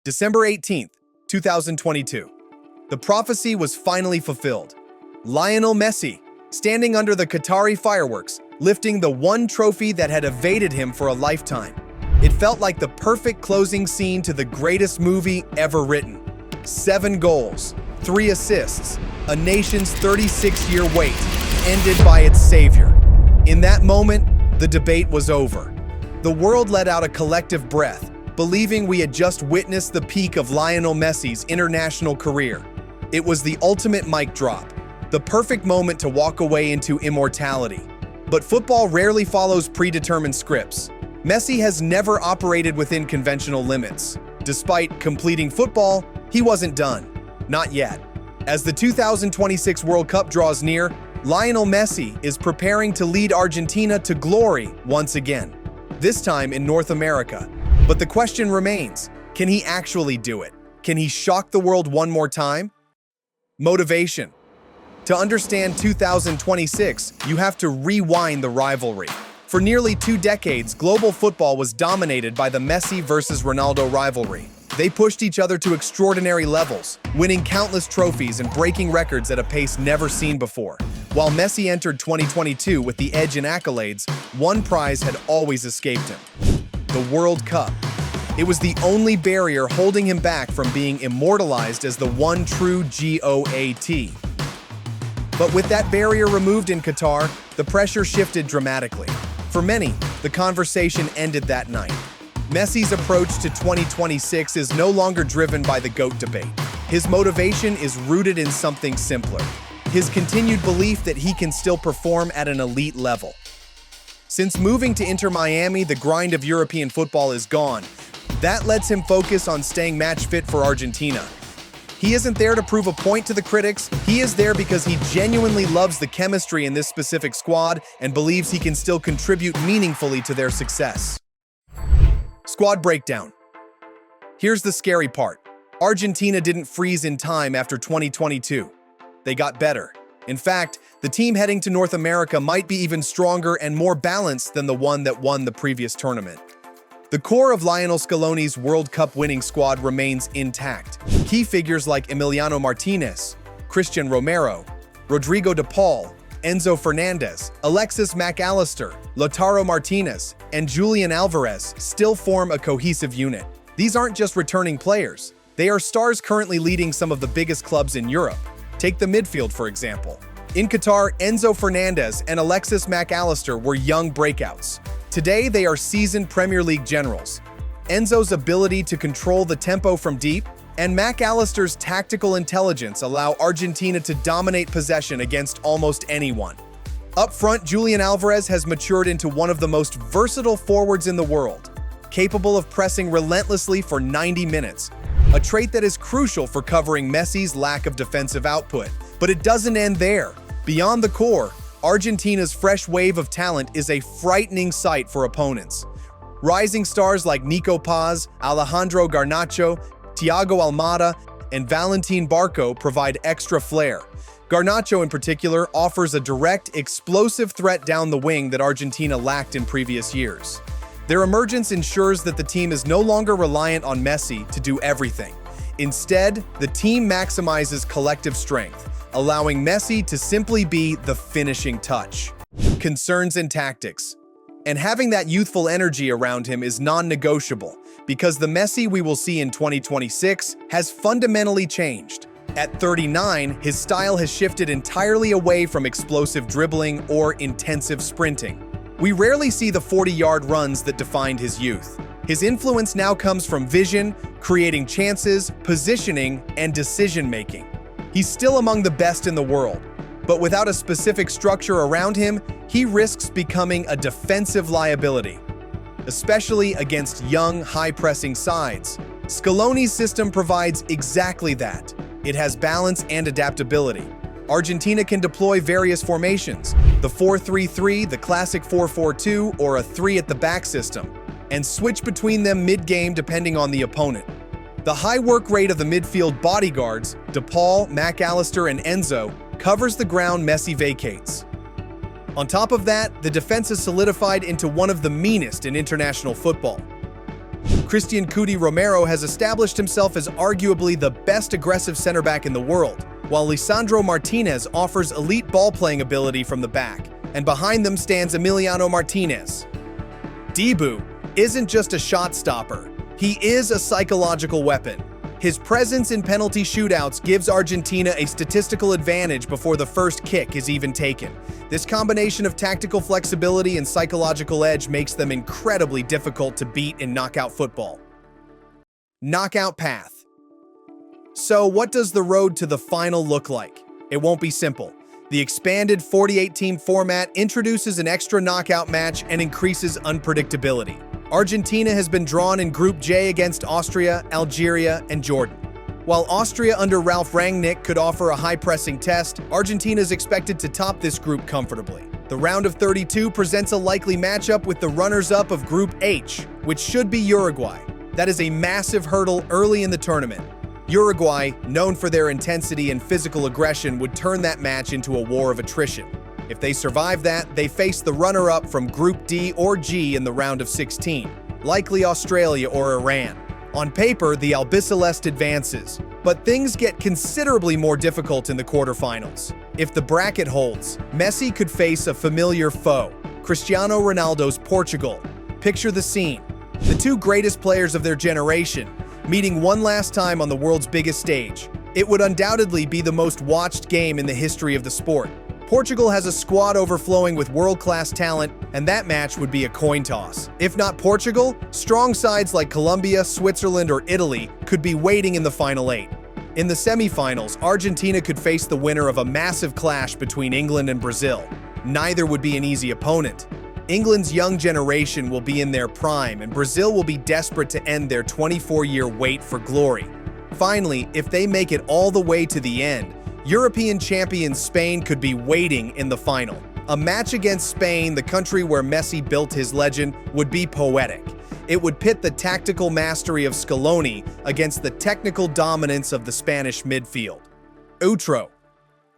December 18th, 2022. The prophecy was finally fulfilled. Lionel Messi, standing under the Qatari fireworks, lifting the one trophy that had evaded him for a lifetime. It felt like the perfect closing scene to the greatest movie ever written. 7 goals, 3 assists, a nation's 36-year wait, ended by its savior. In that moment, the debate was over. The world let out a collective breath, believing we had just witnessed the peak of Lionel Messi's international career. It was the ultimate mic drop, the perfect moment to walk away into immortality. But football rarely follows predetermined scripts. Messi has never operated within conventional limits. Despite completing football, he wasn't done. Not yet. As the 2026 World Cup draws near, Lionel Messi is preparing to lead Argentina to glory once again, this time in North America. But the question remains, can he actually do it? Can he shock the world one more time? Motivation. To understand 2026, you have to rewind the rivalry. For nearly 2 decades, global football was dominated by the Messi versus Ronaldo rivalry. They pushed each other to extraordinary levels, winning countless trophies and breaking records at a pace never seen before. While Messi entered 2022 with the edge in accolades, one prize had always escaped him: the World Cup. It was the only barrier holding him back from being immortalized as the one true GOAT. But with that barrier removed in Qatar, the pressure shifted dramatically. For many, the conversation ended that night. Messi's approach to 2026 is no longer driven by the GOAT debate. His motivation is rooted in something simpler: his continued belief that he can still perform at an elite level. Since moving to Inter Miami, the grind of European football is gone. That lets him focus on staying match fit for Argentina. He isn't there to prove a point to the critics. He is there because he genuinely loves the chemistry in this specific squad and believes he can still contribute meaningfully to their success. Squad breakdown. Here's the scary part. Argentina didn't freeze in time after 2022. They got better. In fact, the team heading to North America might be even stronger and more balanced than the one that won the previous tournament. The core of Lionel Scaloni's World Cup winning squad remains intact. Key figures like Emiliano Martinez, Christian Romero, Rodrigo de Paul, Enzo Fernandez, Alexis McAllister, Lautaro Martinez, and Julian Alvarez still form a cohesive unit. These aren't just returning players. They are stars currently leading some of the biggest clubs in Europe. Take the midfield, for example. In Qatar, Enzo Fernandez and Alexis McAllister were young breakouts. Today, they are seasoned Premier League generals. Enzo's ability to control the tempo from deep and McAllister's tactical intelligence allow Argentina to dominate possession against almost anyone. Up front, Julian Alvarez has matured into one of the most versatile forwards in the world, capable of pressing relentlessly for 90 minutes, a trait that is crucial for covering Messi's lack of defensive output. But it doesn't end there. Beyond the core, Argentina's fresh wave of talent is a frightening sight for opponents. Rising stars like Nico Paz, Alejandro Garnacho, Thiago Almada, and Valentin Barco provide extra flair. Garnacho in particular offers a direct, explosive threat down the wing that Argentina lacked in previous years. Their emergence ensures that the team is no longer reliant on Messi to do everything. Instead, the team maximizes collective strength, allowing Messi to simply be the finishing touch. Concerns and tactics. And having that youthful energy around him is non-negotiable, because the Messi we will see in 2026 has fundamentally changed. At 39, his style has shifted entirely away from explosive dribbling or intensive sprinting. We rarely see the 40-yard runs that defined his youth. His influence now comes from vision, creating chances, positioning, and decision-making. He's still among the best in the world, but without a specific structure around him, he risks becoming a defensive liability, especially against young, high-pressing sides. Scaloni's system provides exactly that. It has balance and adaptability. Argentina can deploy various formations: the 4-3-3, the classic 4-4-2, or a 3-at-the-back system, and switch between them mid-game depending on the opponent. The high work rate of the midfield bodyguards, De Paul, McAllister, and Enzo, covers the ground Messi vacates. On top of that, the defense is solidified into one of the meanest in international football. Christian Cuti Romero has established himself as arguably the best aggressive center back in the world, while Lisandro Martinez offers elite ball-playing ability from the back, and behind them stands Emiliano Martinez. Dibu isn't just a shot stopper, he is a psychological weapon. His presence in penalty shootouts gives Argentina a statistical advantage before the first kick is even taken. This combination of tactical flexibility and psychological edge makes them incredibly difficult to beat in knockout football. Knockout path. So what does the road to the final look like? It won't be simple. The expanded 48-team format introduces an extra knockout match and increases unpredictability. Argentina has been drawn in Group J against Austria, Algeria, and Jordan. While Austria under Ralf Rangnick could offer a high-pressing test, Argentina is expected to top this group comfortably. The round of 32 presents a likely matchup with the runners-up of Group H, which should be Uruguay. That is a massive hurdle early in the tournament. Uruguay, known for their intensity and physical aggression, would turn that match into a war of attrition. If they survive that, they face the runner-up from Group D or G in the round of 16, likely Australia or Iran. On paper, the Albiceleste advances, but things get considerably more difficult in the quarterfinals. If the bracket holds, Messi could face a familiar foe, Cristiano Ronaldo's Portugal. Picture the scene. The two greatest players of their generation, meeting one last time on the world's biggest stage. It would undoubtedly be the most watched game in the history of the sport. Portugal has a squad overflowing with world-class talent, and that match would be a coin toss. If not Portugal, strong sides like Colombia, Switzerland, or Italy could be waiting in the final 8. In the semifinals, Argentina could face the winner of a massive clash between England and Brazil. Neither would be an easy opponent. England's young generation will be in their prime, and Brazil will be desperate to end their 24-year wait for glory. Finally, if they make it all the way to the end, European champion Spain could be waiting in the final. A match against Spain, the country where Messi built his legend, would be poetic. It would pit the tactical mastery of Scaloni against the technical dominance of the Spanish midfield. Outro.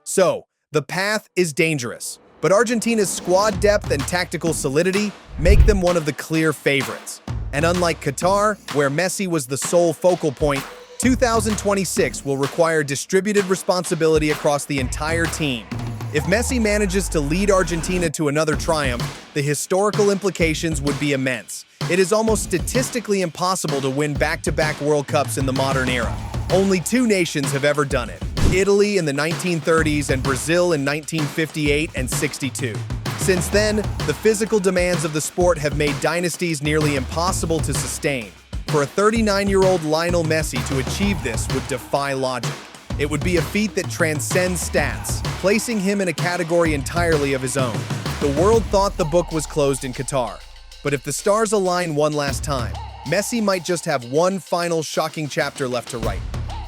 So, the path is dangerous, but Argentina's squad depth and tactical solidity make them one of the clear favorites. And unlike Qatar, where Messi was the sole focal point, 2026 will require distributed responsibility across the entire team. If Messi manages to lead Argentina to another triumph, the historical implications would be immense. It is almost statistically impossible to win back-to-back World Cups in the modern era. Only two nations have ever done it: Italy in the 1930s and Brazil in 1958 and 62. Since then, the physical demands of the sport have made dynasties nearly impossible to sustain. For a 39-year-old Lionel Messi to achieve this would defy logic. It would be a feat that transcends stats, placing him in a category entirely of his own. The world thought the book was closed in Qatar. But if the stars align one last time, Messi might just have one final shocking chapter left to write.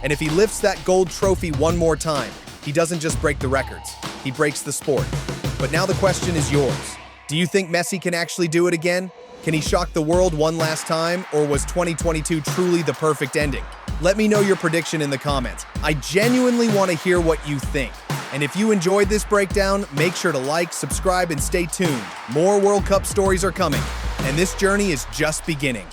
And if he lifts that gold trophy one more time, he doesn't just break the records, he breaks the sport. But now the question is yours. Do you think Messi can actually do it again? Can he shock the world one last time, or was 2022 truly the perfect ending? Let me know your prediction in the comments. I genuinely want to hear what you think. And if you enjoyed this breakdown, make sure to like, subscribe, and stay tuned. More World Cup stories are coming, and this journey is just beginning.